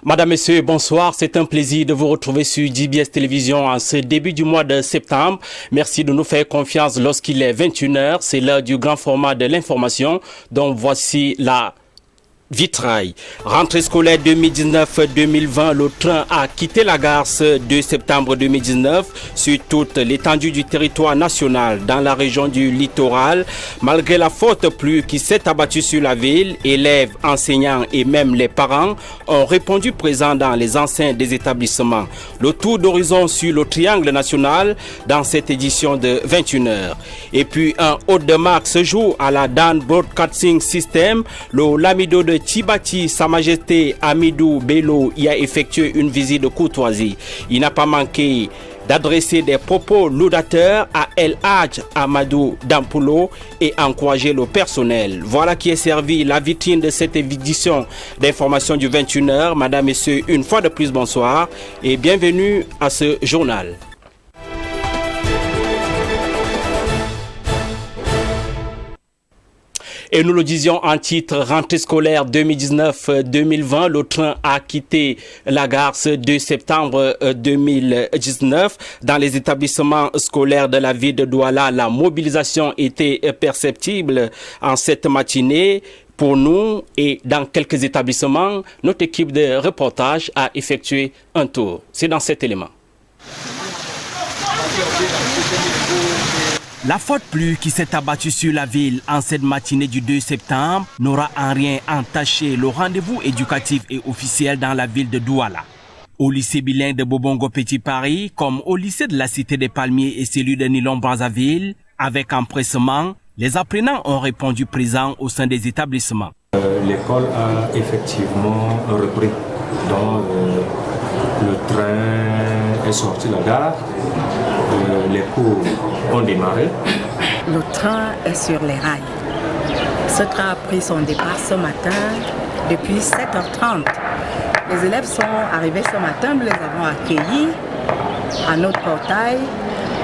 Madame, Messieurs, bonsoir. C'est un plaisir de vous retrouver sur JBS Télévision en ce début du mois de septembre. Merci de nous faire confiance lorsqu'il est 21h. C'est l'heure du grand format de l'information. Donc voici la vitrail. Rentrée scolaire 2019-2020, le train a quitté la gare ce 2 septembre 2019 sur toute l'étendue du territoire national dans la région du littoral. Malgré la forte pluie qui s'est abattue sur la ville, élèves, enseignants et même les parents ont répondu présents dans les enceintes des établissements. Le tour d'horizon sur le triangle national dans cette édition de 21h. Et puis un hôte de marque ce jour à la Dan Broadcasting System, le Lamido de Tibati, Sa Majesté Amidou Bello y a effectué une visite de courtoisie. Il n'a pas manqué d'adresser des propos laudateurs à El Hadj Amadou Dampulo et encourager le personnel. Voilà qui est servi la vitrine de cette édition d'information du 21h. Madame, Messieurs, une fois de plus, bonsoir et bienvenue à ce journal. Et nous le disions en titre, rentrée scolaire 2019-2020, le train a quitté la gare ce 2 septembre 2019. Dans les établissements scolaires de la ville de Douala, la mobilisation était perceptible en cette matinée. Pour nous et dans quelques établissements, notre équipe de reportage a effectué un tour. C'est dans cet élément. La forte pluie qui s'est abattue sur la ville en cette matinée du 2 septembre n'aura en rien entaché le rendez-vous éducatif et officiel dans la ville de Douala. Au lycée bilingue de Bobongo Petit Paris, comme au lycée de la Cité des Palmiers et celui de Nilon Brazzaville, avec empressement, les apprenants ont répondu présents au sein des établissements. L'école a effectivement repris. Donc, le train est sorti de la gare. Les cours ont démarré. Le train est sur les rails. Ce train a pris son départ ce matin depuis 7h30. Les élèves sont arrivés ce matin, nous les avons accueillis à notre portail,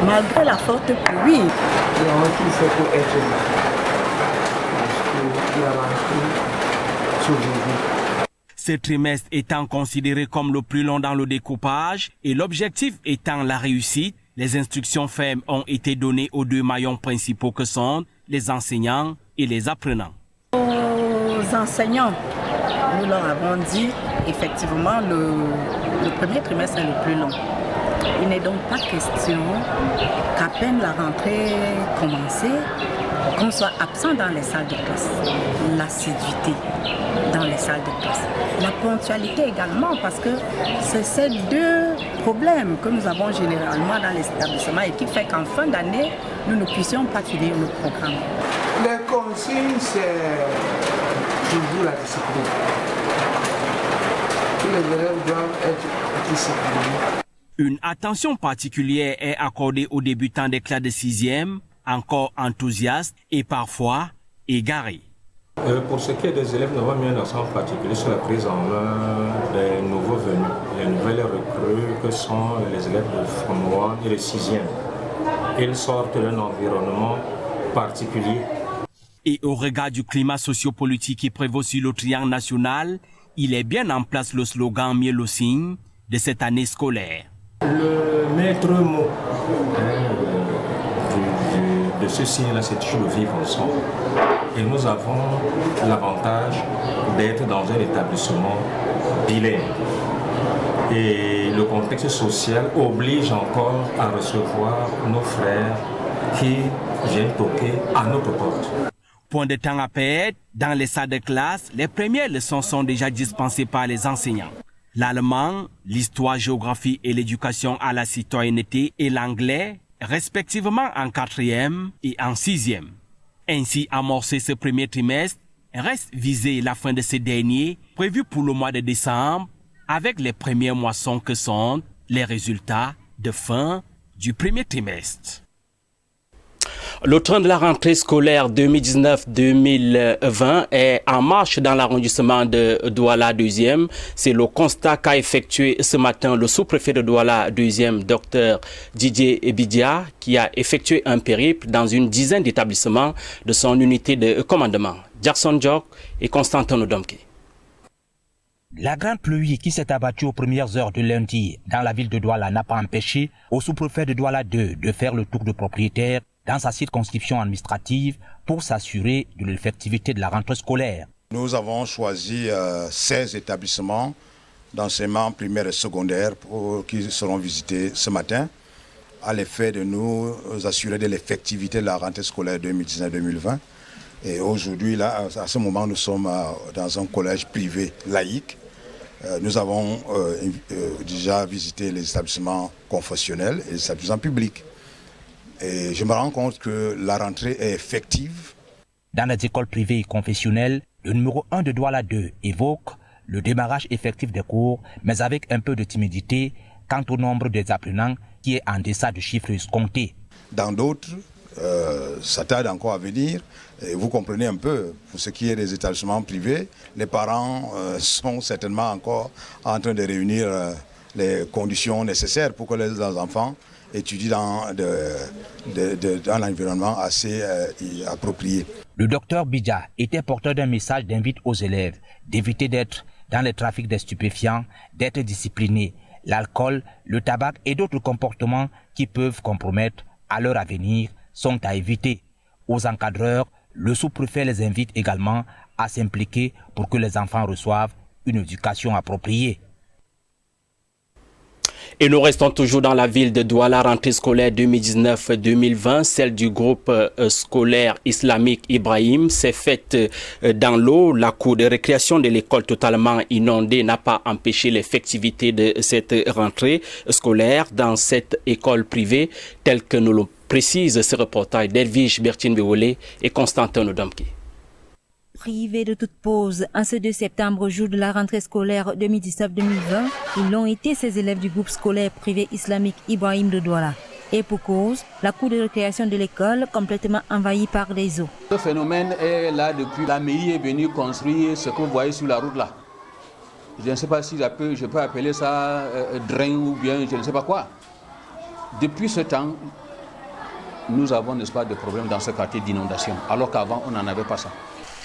malgré la forte pluie. Ce trimestre étant considéré comme le plus long dans le découpage et l'objectif étant la réussite, les instructions fermes ont été données aux deux maillons principaux que sont les enseignants et les apprenants. Aux enseignants, nous leur avons dit effectivement le premier trimestre est le plus long. Il n'est donc pas question qu'à peine la rentrée commencée, qu'on soit absent dans les salles de classe. L'assiduité dans les salles de classe. La ponctualité également, parce que c'est ces deux problèmes que nous avons généralement dans les établissements et qui fait qu'en fin d'année, nous ne puissions pas finir le programme. Les consignes, c'est toujours la discipline. Tous les élèves doivent être disciplinés. Une attention particulière est accordée aux débutants des classes de 6e, encore enthousiastes et parfois égarés. Pour ce qui est des élèves, nous avons mis un accent particulier sur la prise en main des nouveaux venus, les nouvelles recrues que sont les élèves de Form 1 et de 6e. Ils sortent d'un environnement particulier. Et au regard du climat sociopolitique qui prévaut sur le triangle national, il est bien en place le slogan « Mieux le signe » de cette année scolaire. Le maître mot de ce signe-là, c'est toujours le vivre ensemble. Et nous avons l'avantage d'être dans un établissement bilingue. Et le contexte social oblige encore à recevoir nos frères qui viennent toquer à notre porte. Point de temps à perdre, dans les salles de classe, les premières leçons sont déjà dispensées par les enseignants. L'allemand, l'histoire, géographie et l'éducation à la citoyenneté et l'anglais, respectivement en 4e et en 6e. Ainsi amorcé ce premier trimestre, reste visée la fin de ce dernier, prévu pour le mois de décembre, avec les premières moissons que sont les résultats de fin du premier trimestre. Le train de la rentrée scolaire 2019-2020 est en marche dans l'arrondissement de Douala 2e. C'est le constat qu'a effectué ce matin le sous-préfet de Douala 2e, Dr Didier Ebidia, qui a effectué un périple dans une dizaine d'établissements de son unité de commandement. Jackson Jock et Constantin Odomke. La grande pluie qui s'est abattue aux premières heures de lundi dans la ville de Douala n'a pas empêché au sous-préfet de Douala 2 de faire le tour de propriétaires dans sa circonscription administrative pour s'assurer de l'effectivité de la rentrée scolaire. Nous avons choisi 16 établissements d'enseignement primaire et secondaire qui seront visités ce matin à l'effet de nous assurer de l'effectivité de la rentrée scolaire 2019-2020. Et aujourd'hui, là, à ce moment, nous sommes dans un collège privé laïque. Nous avons déjà visité les établissements confessionnels et les établissements publics. Et je me rends compte que la rentrée est effective. Dans les écoles privées et confessionnelles, le numéro 1 de Douala 2 évoque le démarrage effectif des cours, mais avec un peu de timidité quant au nombre des apprenants qui est en deçà du chiffre escompté. Dans d'autres, ça tarde encore à venir. Et vous comprenez un peu, pour ce qui est des établissements privés, les parents sont certainement encore en train de réunir les conditions nécessaires pour que les enfants étudient dans un environnement assez approprié. Le docteur Bidja était porteur d'un message d'invite aux élèves d'éviter d'être dans les trafics des stupéfiants, d'être disciplinés. L'alcool, le tabac et d'autres comportements qui peuvent compromettre à leur avenir sont à éviter. Aux encadreurs, le sous-préfet les invite également à s'impliquer pour que les enfants reçoivent une éducation appropriée. Et nous restons toujours dans la ville de Douala, rentrée scolaire 2019-2020. Celle du groupe scolaire islamique Ibrahim s'est faite dans l'eau. La cour de récréation de l'école totalement inondée n'a pas empêché l'effectivité de cette rentrée scolaire dans cette école privée, telle que nous le précise ce reportage d'Elvige Bertine-Béolé et Constantin Nodamki. Privés de toute pause, en ce 2 septembre, jour de la rentrée scolaire 2019-2020, ils l'ont été ces élèves du groupe scolaire privé islamique Ibrahim de Douala. Et pour cause, la cour de récréation de l'école complètement envahie par les eaux. Ce phénomène est là depuis la mairie est venue construire ce que vous voyez sur la route là. Je ne sais pas si je peux appeler ça drain ou bien je ne sais pas quoi. Depuis ce temps, nous avons, n'est-ce pas, des problèmes dans ce quartier d'inondation, alors qu'avant on n'en avait pas ça.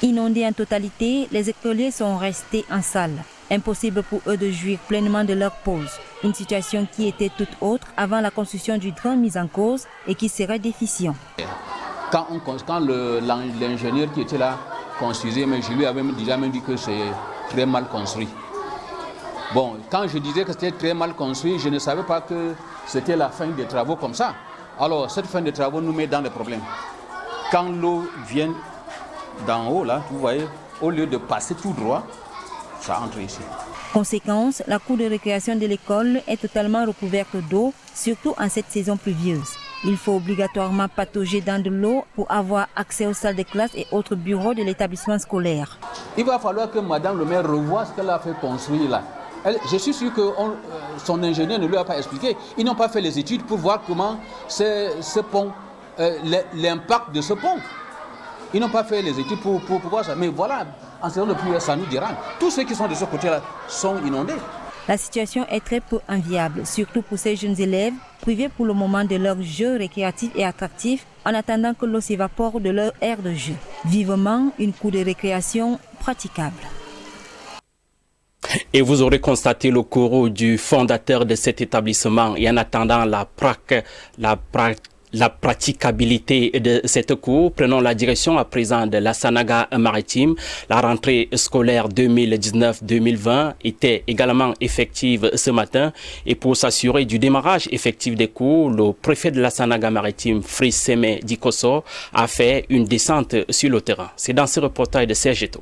Inondés en totalité, les écoliers sont restés en salle. Impossible pour eux de jouir pleinement de leur pause. Une situation qui était toute autre avant la construction du drain mis en cause et qui serait déficient. Quand l'ingénieur qui était là construisait, mais je lui avais déjà dit que c'est très mal construit. Bon, quand je disais que c'était très mal construit, je ne savais pas que c'était la fin des travaux comme ça. Alors, cette fin des travaux nous met dans les problèmes. Quand l'eau vient d'en haut, là, vous voyez, au lieu de passer tout droit, ça entre ici. Conséquence, la cour de récréation de l'école est totalement recouverte d'eau, surtout en cette saison pluvieuse. Il faut obligatoirement patauger dans de l'eau pour avoir accès aux salles de classe et autres bureaux de l'établissement scolaire. Il va falloir que Madame le maire revoie ce qu'elle a fait construire là. Je suis sûr que son ingénieur ne lui a pas expliqué. Ils n'ont pas fait les études pour voir comment ce pont, l'impact de ce pont. Ils n'ont pas fait les études pour voir ça. Mais voilà, en saison de pluie, ça nous dira. Tous ceux qui sont de ce côté-là sont inondés. La situation est très peu enviable, surtout pour ces jeunes élèves, privés pour le moment de leurs jeux récréatifs et attractifs, en attendant que l'eau s'évapore de leur aire de jeu. Vivement une cour de récréation praticable. Et vous aurez constaté le courroux du fondateur de cet établissement. Et en attendant la praticabilité de cette cour, prenons la direction à présent de la Sanaga maritime. La rentrée scolaire 2019-2020 était également effective ce matin. Et pour s'assurer du démarrage effectif des cours, le préfet de la Sanaga maritime, Fris Seme Dikoso, a fait une descente sur le terrain. C'est dans ce reportage de Serge Eto.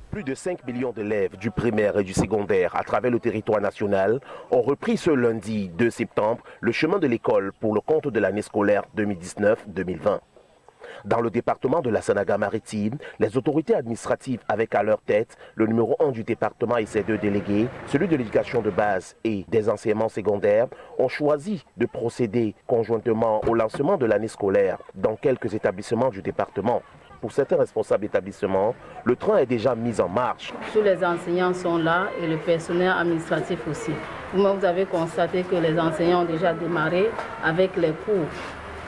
Plus de 5 millions d'élèves du primaire et du secondaire à travers le territoire national ont repris ce lundi 2 septembre le chemin de l'école pour le compte de l'année scolaire 2019-2020. Dans le département de la Sanaga-Maritime, les autorités administratives avec à leur tête le numéro 1 du département et ses 2 délégués, celui de l'éducation de base et des enseignements secondaires, ont choisi de procéder conjointement au lancement de l'année scolaire dans quelques établissements du département. Pour certains responsables d'établissements, le train est déjà mis en marche. Tous les enseignants sont là et le personnel administratif aussi. Vous avez constaté que les enseignants ont déjà démarré avec les cours.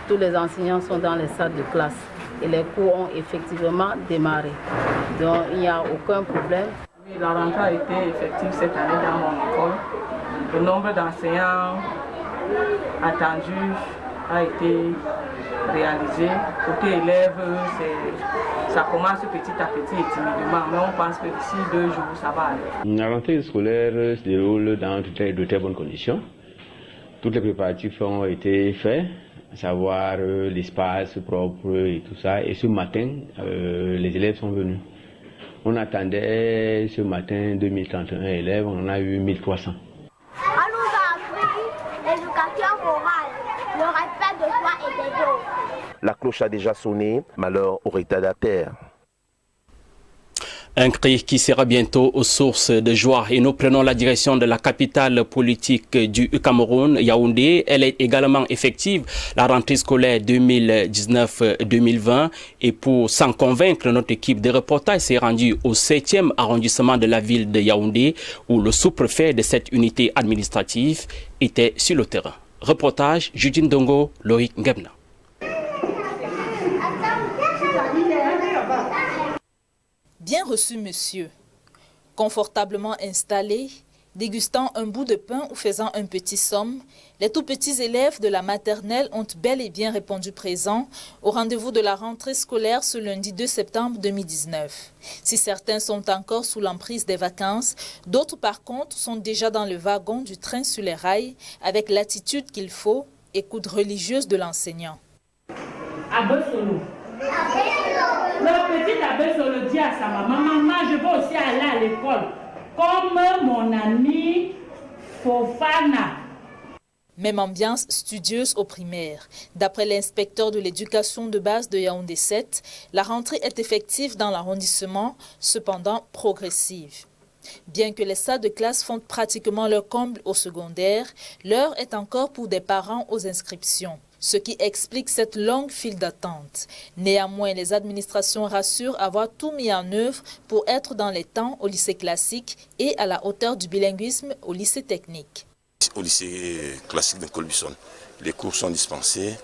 Tous les enseignants sont dans les salles de classe et les cours ont effectivement démarré. Donc il n'y a aucun problème. La rentrée a été effective cette année dans mon école. Le nombre d'enseignants attendus a été réalisé. Côté élèves, ça commence petit à petit et timidement, mais on pense que d'ici 2 jours, ça va aller. La rentrée scolaire se déroule dans de très bonnes conditions. Tous les préparatifs ont été faits, à savoir l'espace propre et tout ça. Et ce matin, les élèves sont venus. On attendait ce matin 2031 élèves, on en a eu 1300. On nous a appris l'éducation morale, le respect de soi et des autres. La cloche a déjà sonné, malheur au retardataire. Un cri qui sera bientôt aux sources de joie. Et nous prenons la direction de la capitale politique du Cameroun, Yaoundé. Elle est également effective, la rentrée scolaire 2019-2020. Et pour s'en convaincre, notre équipe de reportage s'est rendue au 7e arrondissement de la ville de Yaoundé, où le sous-préfet de cette unité administrative était sur le terrain. Reportage, Judine Dongo, Loïc Ngebna. Bien reçu, monsieur. Confortablement installés, dégustant un bout de pain ou faisant un petit somme, les tout petits élèves de la maternelle ont bel et bien répondu présent au rendez-vous de la rentrée scolaire ce lundi 2 septembre 2019. Si certains sont encore sous l'emprise des vacances, d'autres par contre sont déjà dans le wagon du train sur les rails avec l'attitude qu'il faut, écoute religieuse de l'enseignant. Le petit Abbé Solo dit à sa maman, maman, je veux aussi aller à l'école, comme mon ami Fofana. Même ambiance studieuse au primaire. D'après l'inspecteur de l'éducation de base de Yaoundé 7, la rentrée est effective dans l'arrondissement, cependant progressive. Bien que les salles de classe font pratiquement leur comble au secondaire, l'heure est encore pour des parents aux inscriptions, ce qui explique cette longue file d'attente. Néanmoins, les administrations rassurent avoir tout mis en œuvre pour être dans les temps au lycée classique et à la hauteur du bilinguisme au lycée technique. Au lycée classique de Colbison, les cours sont dispensés.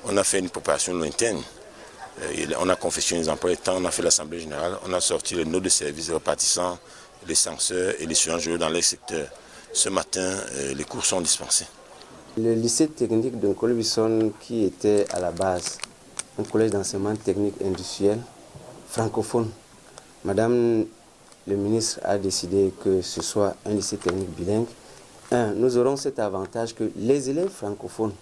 On a fait une préparation lointaine. On a confectionné les emplois du temps, on a fait l'assemblée générale, on a sorti les notes de service répartissant les censeurs et les surveillants dans les secteurs. Ce matin, les cours sont dispensés. Le lycée technique de Colbison, qui était à la base un collège d'enseignement technique industriel francophone, Madame le ministre a décidé que ce soit un lycée technique bilingue. Nous aurons cet avantage que les élèves francophones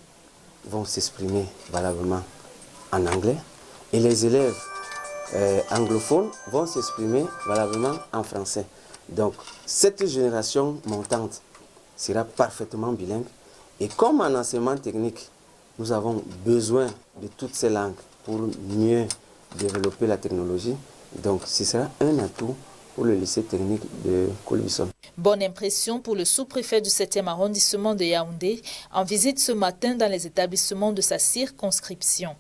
vont s'exprimer valablement en anglais et les élèves anglophones vont s'exprimer valablement en français. Donc cette génération montante sera parfaitement bilingue. Et comme en enseignement technique, nous avons besoin de toutes ces langues pour mieux développer la technologie. Donc ce sera un atout pour le lycée technique de Colbison. Bonne impression pour le sous-préfet du 7e arrondissement de Yaoundé en visite ce matin dans les établissements de sa circonscription.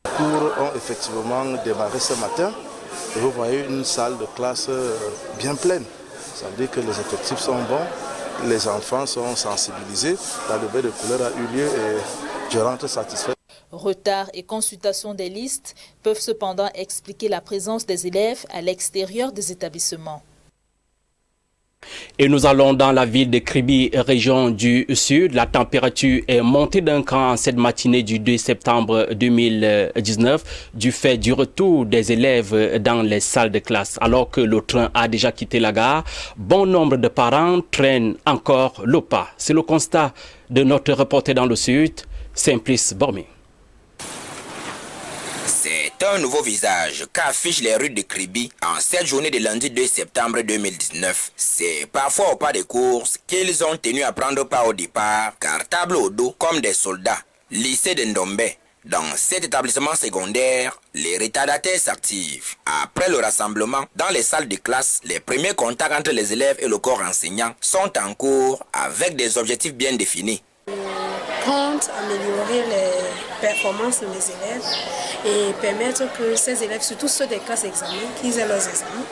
Les cours ont effectivement démarré ce matin et vous voyez une salle de classe bien pleine. Ça veut dire que les effectifs sont bons. Les enfants sont sensibilisés, la levée de couleurs a eu lieu et je rentre satisfait. Retard et consultation des listes peuvent cependant expliquer la présence des élèves à l'extérieur des établissements. Et nous allons dans la ville de Kribi, région du Sud. La température est montée d'un cran en cette matinée du 2 septembre 2019 du fait du retour des élèves dans les salles de classe. Alors que le train a déjà quitté la gare, bon nombre de parents traînent encore le pas. C'est le constat de notre reporter dans le Sud, Simplice Bormé. C'est un nouveau visage qu'affichent les rues de Kribi en cette journée de lundi 2 septembre 2019. C'est parfois au pas des courses qu'ils ont tenu à prendre part au départ, car table au dos comme des soldats. Lycée de Ndombe. Dans cet établissement secondaire, les retardataires s'activent. Après le rassemblement dans les salles de classe, les premiers contacts entre les élèves et le corps enseignant sont en cours avec des objectifs bien définis. Compte améliorer les performances des élèves et permettre que ces élèves, surtout ceux des classes examens, qu'ils aient leurs examens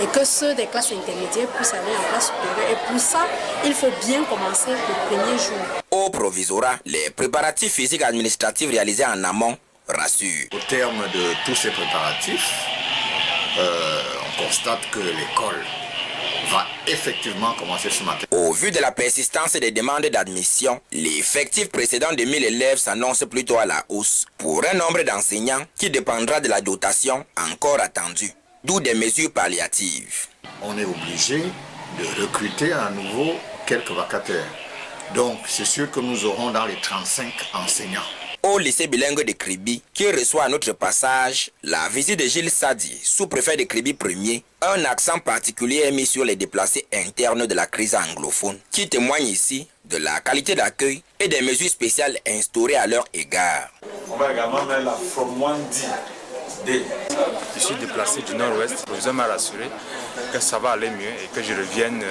et que ceux des classes intermédiaires puissent aller en classe supérieure. Et pour ça, il faut bien commencer le premier jour. Au provisorat, les préparatifs physiques administratifs réalisés en amont rassurent. Au terme de tous ces préparatifs, on constate que l'école va effectivement commencer ce matin. Au vu de la persistance des demandes d'admission, l'effectif précédent de 1000 élèves s'annonce plutôt à la hausse pour un nombre d'enseignants qui dépendra de la dotation encore attendue, d'où des mesures palliatives. On est obligé de recruter à nouveau quelques vacataires. Donc c'est sûr que nous aurons dans les 35 enseignants. Au lycée bilingue de Kribi, qui reçoit à notre passage la visite de Gilles Sadi, sous-préfet de Kribi 1er, un accent particulier est mis sur les déplacés internes de la crise anglophone, qui témoignent ici de la qualité d'accueil et des mesures spéciales instaurées à leur égard. On va également mettre la From 1D. Je suis déplacé du nord-ouest. Le professeur m'a rassuré que ça va aller mieux et que je revienne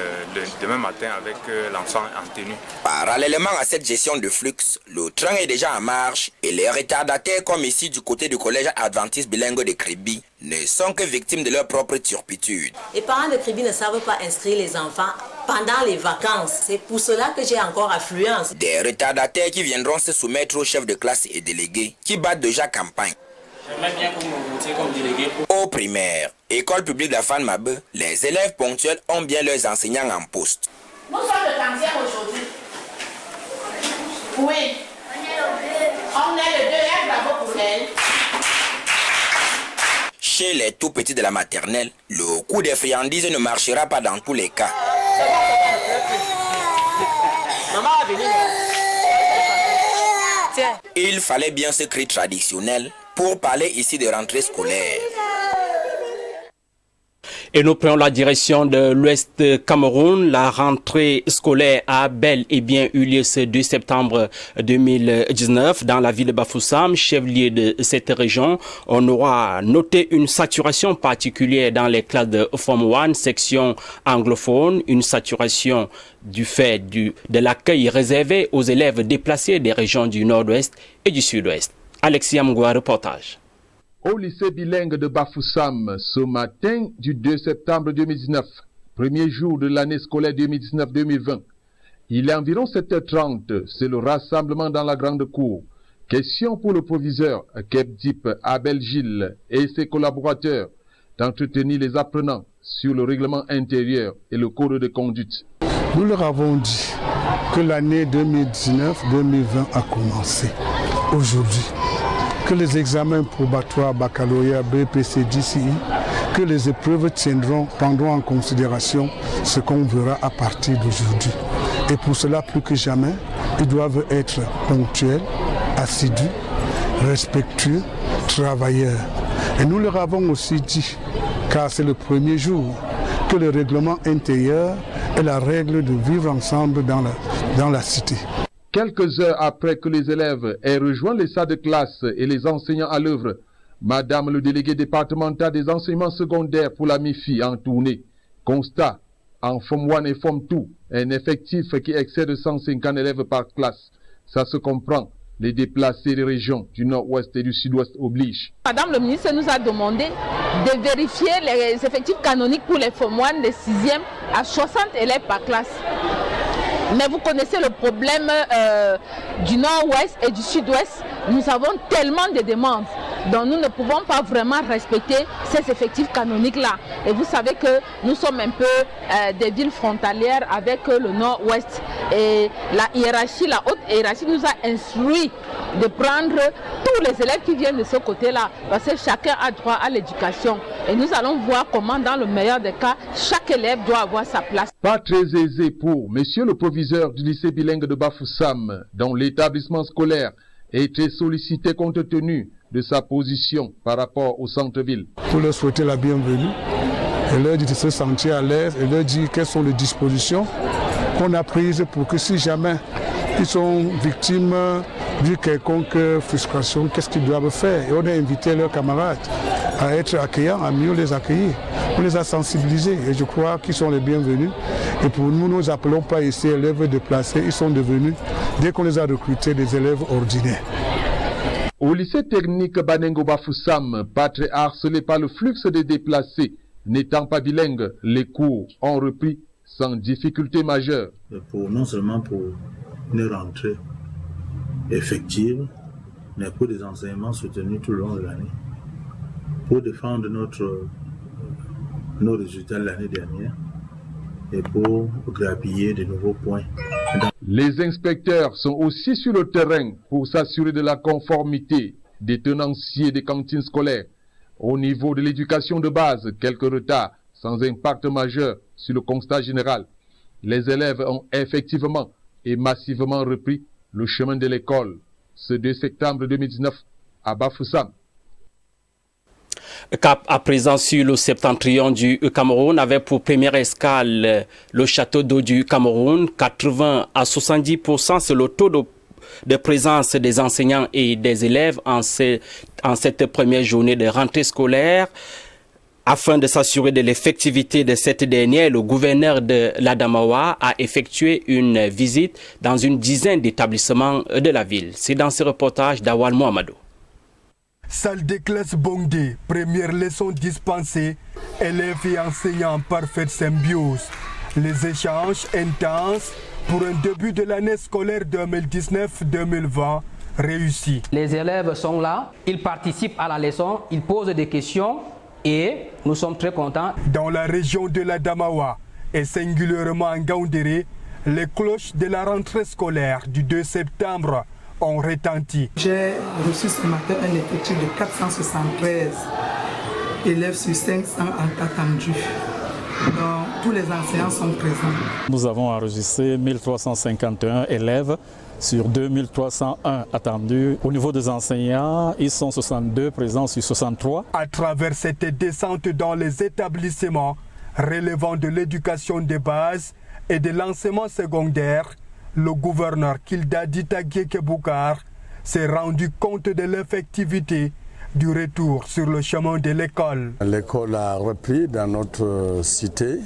demain matin avec l'enfant en tenue. Parallèlement à cette gestion de flux, le train est déjà en marche et les retardataires, comme ici du côté du collège adventiste bilingue de Kribi, ne sont que victimes de leur propre turpitude. Les parents de Kribi ne savent pas inscrire les enfants pendant les vacances. C'est pour cela que j'ai encore affluence. Des retardataires qui viendront se soumettre aux chefs de classe et délégués qui battent déjà campagne. J'aimerais bien que vous me votiez comme délégué. Au primaire, école publique de la Fan-Mabe, les élèves ponctuels ont bien leurs enseignants en poste. Nous sommes le 30e aujourd'hui. Oui. On est le 2e, bravo pour elle. Chez les tout petits de la maternelle, le coût des friandises ne marchera pas dans tous les cas. Maman va venir. Tiens. Il fallait bien ce cri traditionnel pour parler ici de rentrée scolaire. Et nous prenons la direction de l'Ouest Cameroun. La rentrée scolaire a bel et bien eu lieu ce 2 septembre 2019 dans la ville de Bafoussam, chef-lieu de cette région. On aura noté une saturation particulière dans les classes de Form 1, section anglophone, une saturation du fait de l'accueil réservé aux élèves déplacés des régions du nord-ouest et du sud-ouest. Alexis Amgoua, reportage. Au lycée bilingue de Bafoussam, ce matin du 2 septembre 2019, premier jour de l'année scolaire 2019-2020. Il est environ 7h30, c'est le rassemblement dans la grande cour. Question pour le proviseur Kepdip Abel Gilles et ses collaborateurs d'entretenir les apprenants sur le règlement intérieur et le code de conduite. Nous leur avons dit que l'année 2019-2020 a commencé aujourd'hui, que les examens probatoires baccalauréat, BPC, DCI, que les épreuves prendront en considération ce qu'on verra à partir d'aujourd'hui. Et pour cela, plus que jamais, ils doivent être ponctuels, assidus, respectueux, travailleurs. Et nous leur avons aussi dit, car c'est le premier jour, que le règlement intérieur est la règle de vivre ensemble dans la cité. Quelques heures après que les élèves aient rejoint les salles de classe et les enseignants à l'œuvre, Madame le délégué départemental des enseignements secondaires pour la MIFI en tournée constate en Form 1 et Form 2 un effectif qui excède de 150 élèves par classe. Ça se comprend. Les déplacés des régions du nord-ouest et du sud-ouest obligent. Madame le ministre nous a demandé de vérifier les effectifs canoniques pour les Form 1 des 6e à 60 élèves par classe. Mais vous connaissez le problème du nord-ouest et du sud-ouest. Nous avons tellement de demandes. Donc nous ne pouvons pas vraiment respecter ces effectifs canoniques-là. Et vous savez que nous sommes un peu des villes frontalières avec le nord-ouest. Et la haute hiérarchie nous a instruit de prendre tous les élèves qui viennent de ce côté-là. Parce que chacun a droit à l'éducation. Et nous allons voir comment, dans le meilleur des cas, chaque élève doit avoir sa place. Pas très aisé pour monsieur le proviseur du lycée bilingue de Bafoussam, dont l'établissement scolaire est très sollicité compte tenu de sa position par rapport au centre-ville. Pour leur souhaiter la bienvenue et leur dire de se sentir à l'aise et leur dire quelles sont les dispositions qu'on a prises pour que si jamais ils sont victimes d'une quelconque frustration, qu'est-ce qu'ils doivent faire. Et on a invité leurs camarades à être accueillants, à mieux les accueillir. On les a sensibilisés et je crois qu'ils sont les bienvenus. Et pour nous, nous appelons pas ici élèves déplacés, ils sont devenus, dès qu'on les a recrutés, des élèves ordinaires. Au lycée technique Banengo Bafoussam, pas très harcelé par le flux des déplacés, n'étant pas bilingues, les cours ont repris sans difficulté majeure. Non seulement pour une rentrée effective, mais pour des enseignements soutenus tout le long de l'année. Pour défendre nos résultats de l'année dernière, et pour grappiller de nouveaux points. Les inspecteurs sont aussi sur le terrain pour s'assurer de la conformité des tenanciers des cantines scolaires. Au niveau de l'éducation de base, quelques retards sans impact majeur sur le constat général. Les élèves ont effectivement et massivement repris le chemin de l'école ce 2 septembre 2019 à Bafoussam. Cap à présent sur le septentrion du Cameroun avec pour première escale le château d'eau du Cameroun. 80 à 70%, c'est le taux de présence des enseignants et des élèves en cette première journée de rentrée scolaire. Afin de s'assurer de l'effectivité de cette dernière, le gouverneur de l'Adamawa a effectué une visite dans une dizaine d'établissements de la ville. C'est dans ce reportage d'Awal Mohamedou. Salle de classe bondée, première leçon dispensée, élèves et enseignants en parfaite symbiose. Les échanges intenses pour un début de l'année scolaire 2019-2020 réussi. Les élèves sont là, ils participent à la leçon, ils posent des questions et nous sommes très contents. Dans la région de l'Adamawa et singulièrement en Gaoundéré, les cloches de la rentrée scolaire du 2 septembre ont retenti. J'ai reçu ce matin un effectif de 473 élèves sur 500 attendus. Donc, tous les enseignants sont présents. Nous avons enregistré 1351 élèves sur 2301 attendus. Au niveau des enseignants, ils sont 62 présents sur 63. À travers cette descente dans les établissements relevant de l'éducation de base et de l'enseignement secondaire, le gouverneur Kilda Ditagye Keboukar s'est rendu compte de l'effectivité du retour sur le chemin de l'école. L'école a repris dans notre cité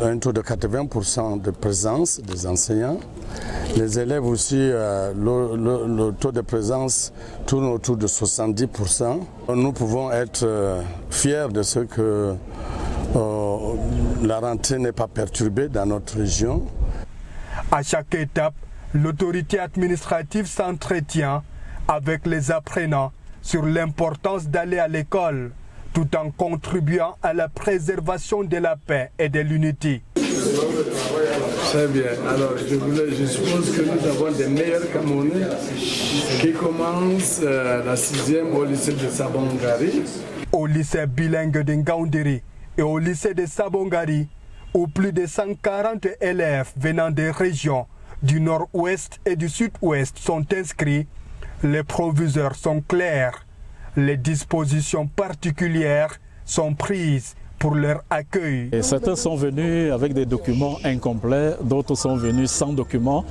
un taux de 80% de présence des enseignants. Les élèves aussi, le taux de présence tourne autour de 70%. Nous pouvons être fiers de ce que la rentrée n'est pas perturbée dans notre région. À chaque étape, l'autorité administrative s'entretient avec les apprenants sur l'importance d'aller à l'école, tout en contribuant à la préservation de la paix et de l'unité. Très bien. Alors, je suppose que nous avons des meilleurs Camerounais qui commencent la 6e au lycée de Sabongari. Au lycée bilingue de Ngaoundéré et au lycée de Sabongari, où plus de 140 élèves venant des régions du nord-ouest et du sud-ouest sont inscrits, les proviseurs sont clairs. Les dispositions particulières sont prises pour leur accueil. Et certains sont venus avec des documents incomplets, d'autres sont venus sans documents.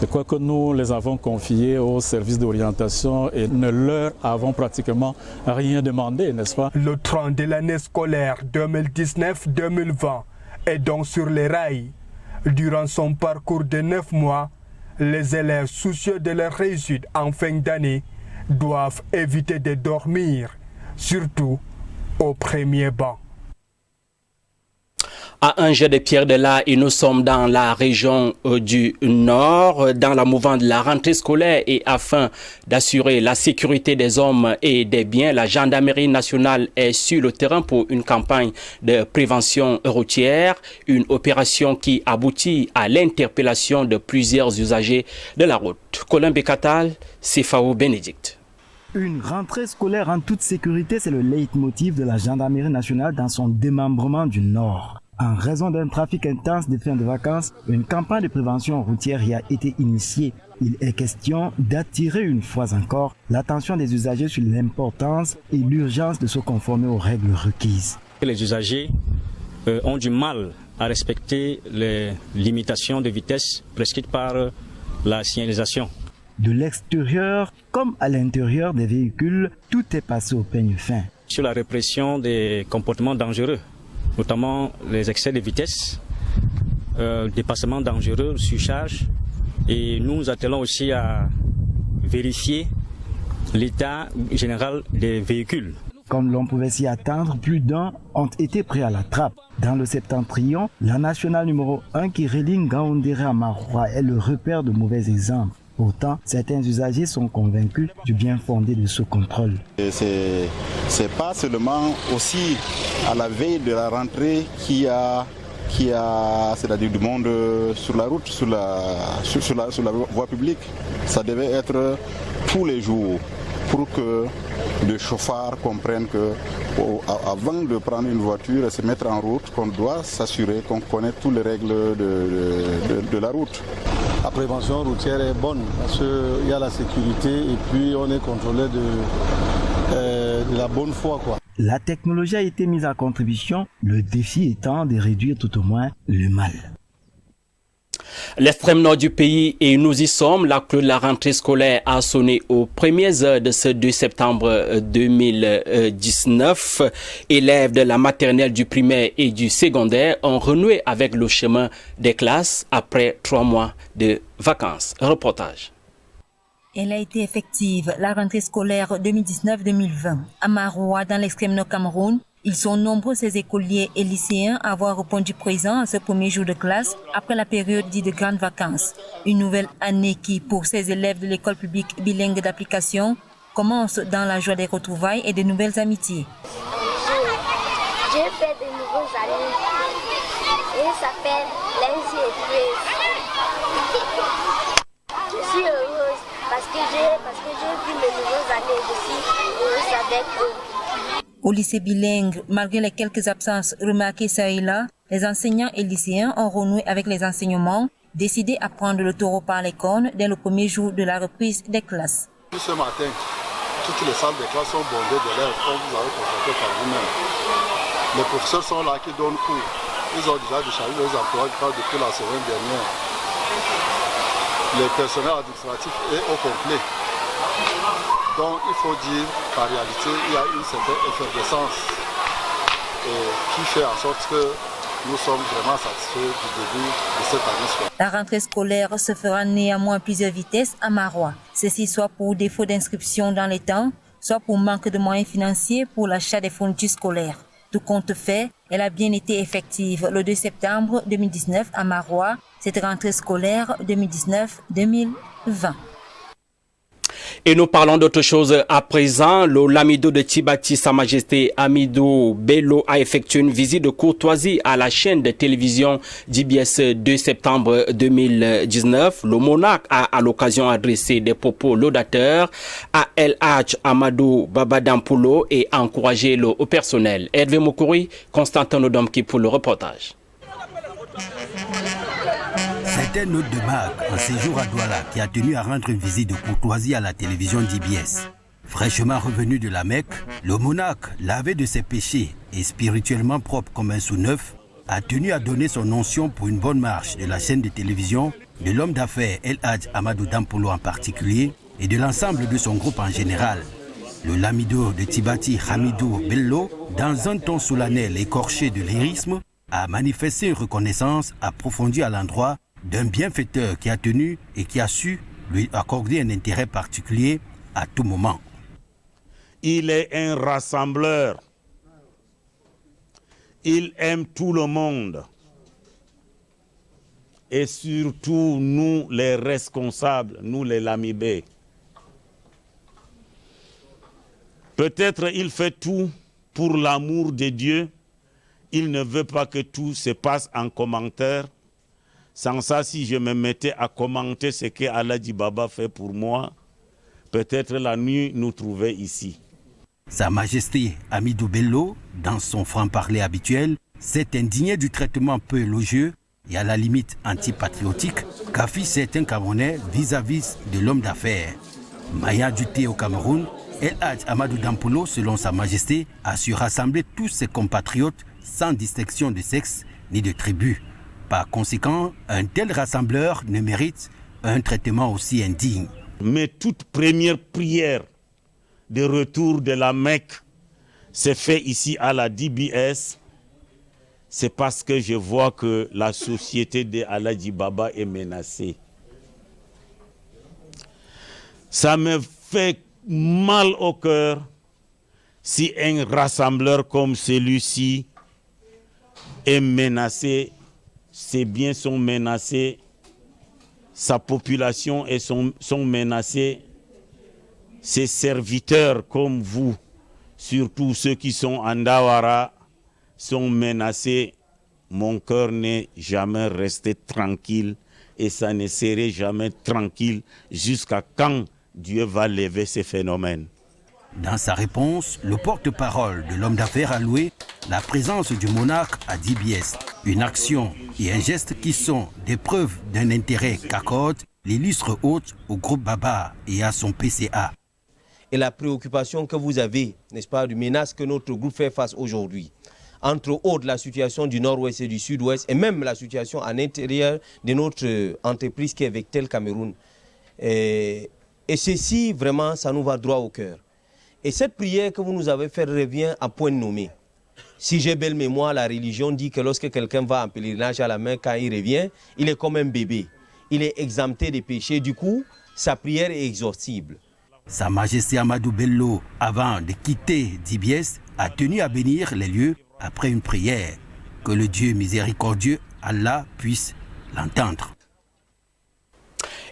Je crois que nous les avons confiés au service d'orientation et ne leur avons pratiquement rien demandé, n'est-ce pas? Le train de l'année scolaire 2019-2020 est donc sur les rails. Durant son parcours de 9 mois, les élèves soucieux de leur réussite en fin d'année doivent éviter de dormir, surtout au premier banc. À un jet de pierre de là, et nous sommes dans la région du Nord, dans la mouvance de la rentrée scolaire, et afin d'assurer la sécurité des hommes et des biens, la gendarmerie nationale est sur le terrain pour une campagne de prévention routière, une opération qui aboutit à l'interpellation de plusieurs usagers de la route. Colin Bekatal, Sefao Bénédicte. Une rentrée scolaire en toute sécurité, c'est le leitmotiv de la gendarmerie nationale dans son démembrement du Nord. En raison d'un trafic intense de fin de vacances, une campagne de prévention routière y a été initiée. Il est question d'attirer une fois encore l'attention des usagers sur l'importance et l'urgence de se conformer aux règles requises. Les usagers ont du mal à respecter les limitations de vitesse prescrites par la signalisation. De l'extérieur comme à l'intérieur des véhicules, tout est passé au peigne fin. Sur la répression des comportements dangereux, notamment les excès de vitesse, dépassements dangereux, surcharge. Et nous nous attelons aussi à vérifier l'état général des véhicules. Comme l'on pouvait s'y attendre, plus d'un ont été pris à la trappe. Dans le septentrion, la nationale numéro 1 qui relie Ngaoundéré à Maroua est le repère de mauvais exemples. Pourtant, certains usagers sont convaincus du bien fondé de ce contrôle. C'est pas seulement aussi à la veille de la rentrée qu'il y a qu'il y a, c'est-à-dire du monde sur la route, sur la voie publique. Ça devait être tous les jours pour que le chauffeur comprenne que avant de prendre une voiture et se mettre en route, qu'on doit s'assurer qu'on connaît toutes les règles de la route. La prévention routière est bonne parce qu'il y a la sécurité et puis on est contrôlé de la bonne foi, quoi. La technologie a été mise à contribution, le défi étant de réduire tout au moins le mal. L'extrême nord du pays, et nous y sommes, la rentrée scolaire a sonné aux premières heures de ce 2 septembre 2019. Élèves de la maternelle, du primaire et du secondaire ont renoué avec le chemin des classes après 3 mois de vacances. Reportage. Elle a été effective, la rentrée scolaire 2019-2020. À Maroua, dans l'extrême nord Cameroun, ils sont nombreux ces écoliers et lycéens à avoir répondu présent à ce premier jour de classe après la période dite de grandes vacances. Une nouvelle année qui, pour ces élèves de l'école publique bilingue d'application, commence dans la joie des retrouvailles et de nouvelles amitiés. J'ai fait de nouveaux amis et ça s'appelle Lindsay et Grace. Je suis heureuse parce que j'ai vu mes nouveaux amis. Je suis heureuse avec eux. Au lycée bilingue, malgré les quelques absences remarquées ça et là, les enseignants et lycéens ont renoué avec les enseignements, décidés à prendre le taureau par les cornes dès le premier jour de la reprise des classes. Ce matin, toutes les salles de classe sont bondées d'élèves, comme vous avez constaté par vous-même. Les professeurs sont là qui donnent cours. Ils ont déjà déchargé les emplois depuis la semaine dernière. Le personnel administratif est au complet. Donc il faut dire qu'en réalité, il y a une certaine effervescence qui fait en sorte que nous sommes vraiment satisfaits du début de cette année scolaire. La rentrée scolaire se fera néanmoins à plusieurs vitesses à Maroua. Ceci soit pour défaut d'inscription dans les temps, soit pour manque de moyens financiers pour l'achat des fournitures scolaires. Tout compte fait, elle a bien été effective le 2 septembre 2019 à Maroua, cette rentrée scolaire 2019-2020. Et nous parlons d'autre chose à présent. Le Lamido de Tibati, Sa Majesté Amidou Bello, a effectué une visite de courtoisie à la chaîne de télévision DBS 2 septembre 2019. Le monarque a à l'occasion adressé des propos laudateurs à El Hadj Amadou Babadampoulo et encouragé le personnel. Hervé Moukouri, Constantin Odomki pour le reportage. C'était notre de Mag, en séjour à Douala, qui a tenu à rendre une visite de courtoisie à la télévision DBS. Fraîchement revenu de la Mecque, le monarque, lavé de ses péchés et spirituellement propre comme un sou neuf, a tenu à donner son onction pour une bonne marche de la chaîne de télévision, de l'homme d'affaires El Hadj Amadou Dampolo en particulier, et de l'ensemble de son groupe en général. Le Lamido de Tibati Hamidou Bello, dans un ton solennel écorché de lyrisme, a manifesté une reconnaissance approfondie à l'endroit d'un bienfaiteur qui a tenu et qui a su lui accorder un intérêt particulier à tout moment. Il est un rassembleur. Il aime tout le monde. Et surtout nous les responsables, nous les lamibés. Peut-être il fait tout pour l'amour de Dieu. Il ne veut pas que tout se passe en commentaire. Sans ça, si je me mettais à commenter ce que Aladji Baba fait pour moi, peut-être la nuit nous trouvait ici. Sa Majesté Amidou Bello, dans son franc-parler habituel, s'est indigné du traitement peu élogieux et à la limite antipatriotique qu'a fait certains Camerounais vis-à-vis de l'homme d'affaires. Maya du thé au Cameroun, El Hadj Amadou Dampolo, selon Sa Majesté, a su rassembler tous ses compatriotes sans distinction de sexe ni de tribu. Par conséquent, un tel rassembleur ne mérite un traitement aussi indigne. Mais toute première prière de retour de la Mecque s'est fait ici à la DBS. C'est parce que je vois que la société de Aladji Baba est menacée. Ça me fait mal au cœur si un rassembleur comme celui-ci est menacé. Ses biens sont menacés, sa population sont menacés, ses serviteurs comme vous, surtout ceux qui sont en Dawara, sont menacés mon cœur n'est jamais resté tranquille et ça ne serait jamais tranquille jusqu'à quand Dieu va lever ces phénomènes. Dans sa réponse, le porte-parole de l'homme d'affaires a loué la présence du monarque à DBS, une action et un geste qui sont des preuves d'un intérêt qu'accorde l'illustre hôte au groupe Baba et à son PCA. Et la préoccupation que vous avez, n'est-ce pas, du menace que notre groupe fait face aujourd'hui, entre autres la situation du nord-ouest et du sud-ouest, et même la situation à l'intérieur de notre entreprise qui est Vectel Cameroun. Et ceci, vraiment, ça nous va droit au cœur. Et cette prière que vous nous avez faite revient à point nommé. Si j'ai belle mémoire, la religion dit que lorsque quelqu'un va en pèlerinage à la Mecque, quand il revient, il est comme un bébé. Il est exempté des péchés, du coup, sa prière est exorcible. Sa Majesté Amadou Bello, avant de quitter DBS, a tenu à bénir les lieux après une prière. Que le Dieu miséricordieux, Allah, puisse l'entendre.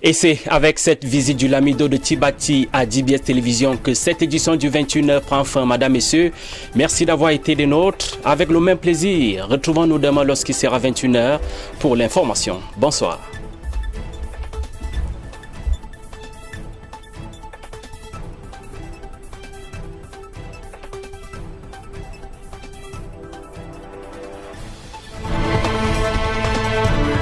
Et c'est avec cette visite du Lamido de Tibati à DBS Télévision que cette édition du 21h prend fin, Madame, Messieurs. Merci d'avoir été des nôtres. Avec le même plaisir, retrouvons-nous demain lorsqu'il sera 21h pour l'information. Bonsoir.